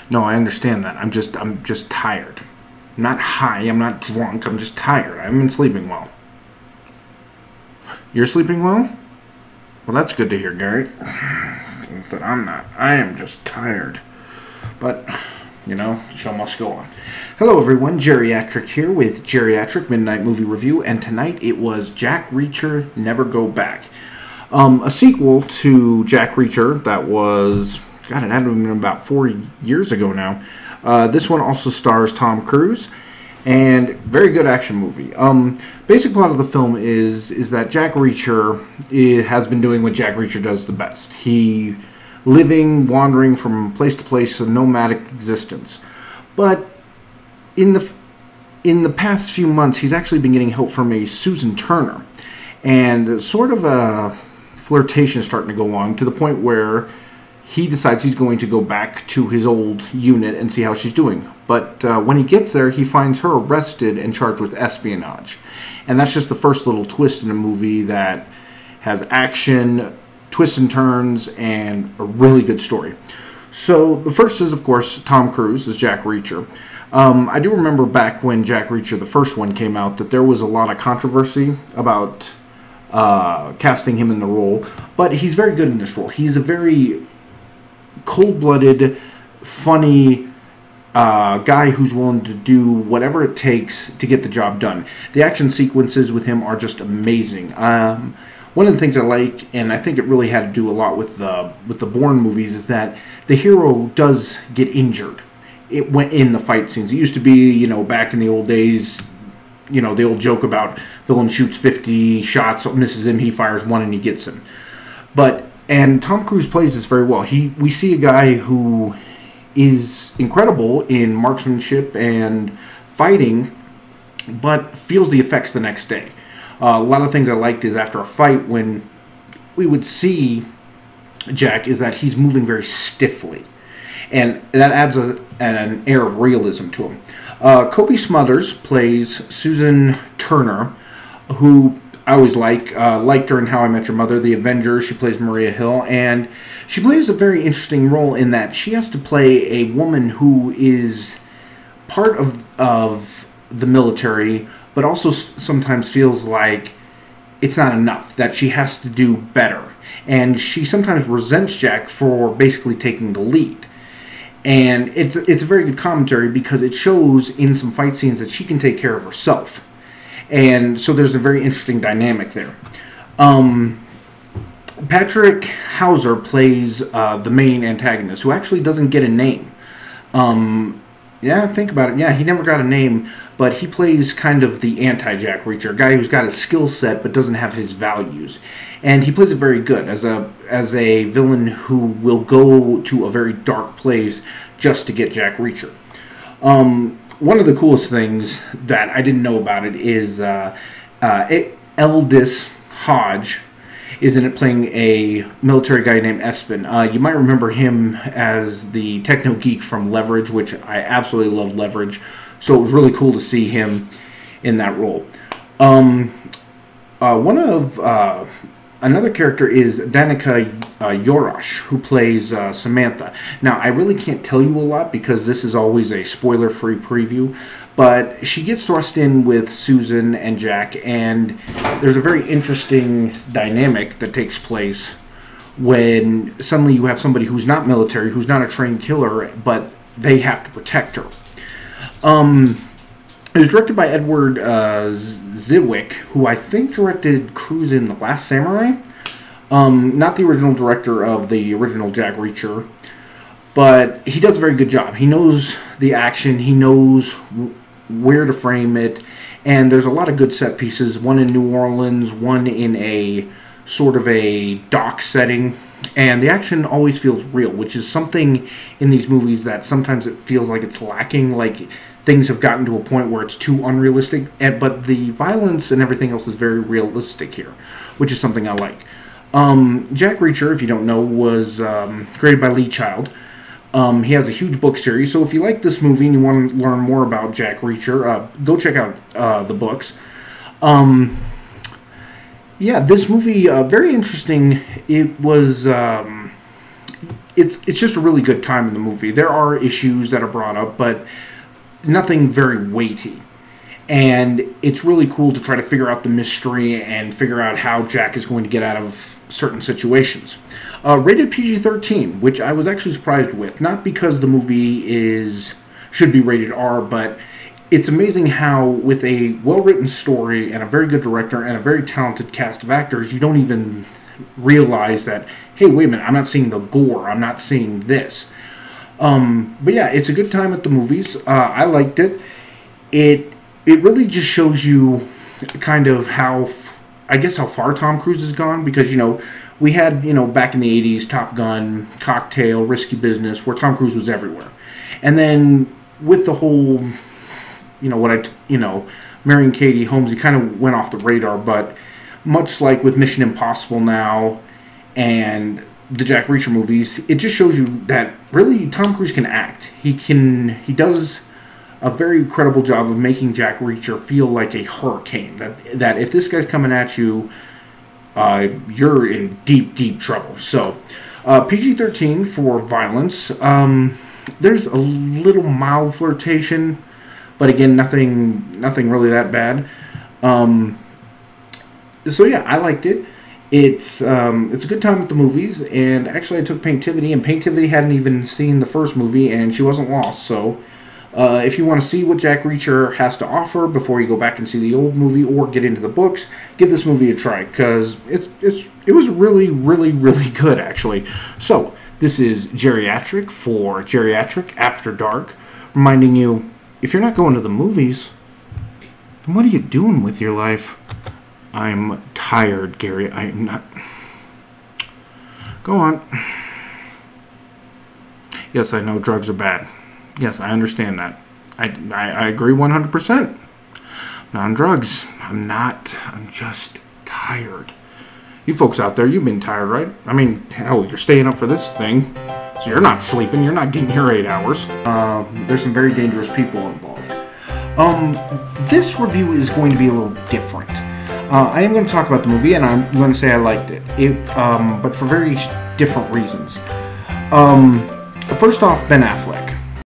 No, I understand that. I'm just tired. I'm not high, I'm not drunk, I'm just tired. I haven't been sleeping well. You're sleeping well? Well, that's good to hear, Gary. That I'm not. I am just tired. But, show must go on. Hello, everyone. Jerryactric here with Jerryactric Midnight Movie Review, and tonight it was Jack Reacher, Never Go Back. A sequel to Jack Reacher that was, God, it had to have been about 4 years ago now. This one also stars Tom Cruise, and very good action movie. Basic plot of the film is that Jack Reacher has been doing what Jack Reacher does the best. He wandering from place to place, a nomadic existence. But in the past few months, he's actually been getting help from a Susan Turner, and sort of a flirtation is starting to go on to the point where he decides he's going to go back to his old unit and see how she's doing. But when he gets there, he finds her arrested and charged with espionage. And that's just the first little twist in a movie that has action, twists and turns, and a really good story. So the first is, of course, Tom Cruise as Jack Reacher. I do remember back when Jack Reacher, the first one, came out, that there was a lot of controversy about casting him in the role. But he's very good in this role. He's a very cold-blooded, funny guy who's willing to do whatever it takes to get the job done. The action sequences with him are just amazing. One of the things I like, and I think it really had to do a lot with the Bourne movies, is that the hero does get injured. It went in the fight scenes. It used to be, back in the old days, the old joke about villain shoots 50 shots, misses him, he fires one, and he gets him. And Tom Cruise plays this very well. We see a guy who is incredible in marksmanship and fighting, but feels the effects the next day. A lot of things I liked is after a fight, when we would see Jack, is that he's moving very stiffly. And that adds an air of realism to him. Kobe Smulders plays Susan Turner, who I always liked her in How I Met Your Mother, The Avengers. She plays Maria Hill, and she plays a very interesting role in that she has to play a woman who is part of the military, but also sometimes feels like it's not enough, that she has to do better. And she sometimes resents Jack for basically taking the lead. And it's a very good commentary because it shows in some fight scenes that she can take care of herself. And so there's a very interesting dynamic there. Patrick Hauser plays the main antagonist, who actually doesn't get a name. Yeah, think about it. Yeah, he never got a name, but he plays kind of the anti-Jack Reacher, a guy who's got a skill set but doesn't have his values. And he plays it very good as a villain who will go to a very dark place just to get Jack Reacher. One of the coolest things that I didn't know about it is Eldis Hodge is in it playing a military guy named Espen. You might remember him as the techno geek from Leverage, which I absolutely love Leverage. So it was really cool to see him in that role. Another character is Danica Yorosh, who plays Samantha. Now, I really can't tell you a lot because this is always a spoiler-free preview, but she gets thrust in with Susan and Jack, and there's a very interesting dynamic that takes place when suddenly you have somebody who's not military, who's not a trained killer, but they have to protect her. It was directed by Edward Zwick, who I think directed Cruise in The Last Samurai. Not the original director of the original Jack Reacher, but he does a very good job. He knows the action, he knows where to frame it, and there's a lot of good set pieces, one in New Orleans, one in a sort of a dock setting, and the action always feels real, which is something in these movies that sometimes it feels like it's lacking, like things have gotten to a point where it's too unrealistic, but the violence and everything else is very realistic here, which is something I like. Jack Reacher, if you don't know, was created by Lee Child. He has a huge book series, so if you like this movie and you want to learn more about Jack Reacher, go check out the books. Yeah, this movie, very interesting. It was, it's just a really good time in the movie. There are issues that are brought up, but nothing very weighty. And it's really cool to try to figure out the mystery and figure out how Jack is going to get out of certain situations. Rated PG-13, which I was actually surprised with. Not because the movie should be rated R, but it's amazing how, with a well-written story and a very good director and a very talented cast of actors, you don't even realize that, hey, wait a minute, I'm not seeing the gore, I'm not seeing this. But yeah, it's a good time at the movies. I liked it. It really just shows you kind of how far Tom Cruise has gone, because, we had, back in the 80s, Top Gun, Cocktail, Risky Business, where Tom Cruise was everywhere. And then with the whole, marrying Katie Holmes, he kind of went off the radar, but much like with Mission Impossible now and the Jack Reacher movies, it just shows you that really Tom Cruise can act. He does a very credible job of making Jack Reacher feel like a hurricane. That if this guy's coming at you, you're in deep, deep trouble. So, PG-13 for violence. There's a little mild flirtation, but again, nothing really that bad. So yeah, I liked it. It's a good time at the movies, and actually I took Paintivity, and Paintivity hadn't even seen the first movie, and she wasn't lost. So if you want to see what Jack Reacher has to offer before you go back and see the old movie or get into the books, give this movie a try, because it was really, really, really good, actually. So this is Jerryactric for Jerryactric After Dark, reminding you, if you're not going to the movies, then what are you doing with your life? I'm tired, Gary. I am not... Go on. Yes, I know drugs are bad. Yes, I understand that. I agree 100%. Not on drugs. I'm not. I'm just tired. You folks out there, you've been tired, right? I mean, hell, you're staying up for this thing. So you're not sleeping. You're not getting your 8 hours. There's some very dangerous people involved. This review is going to be a little different. I am going to talk about the movie, and I'm going to say I liked it. But for very different reasons. First off, Ben Affleck.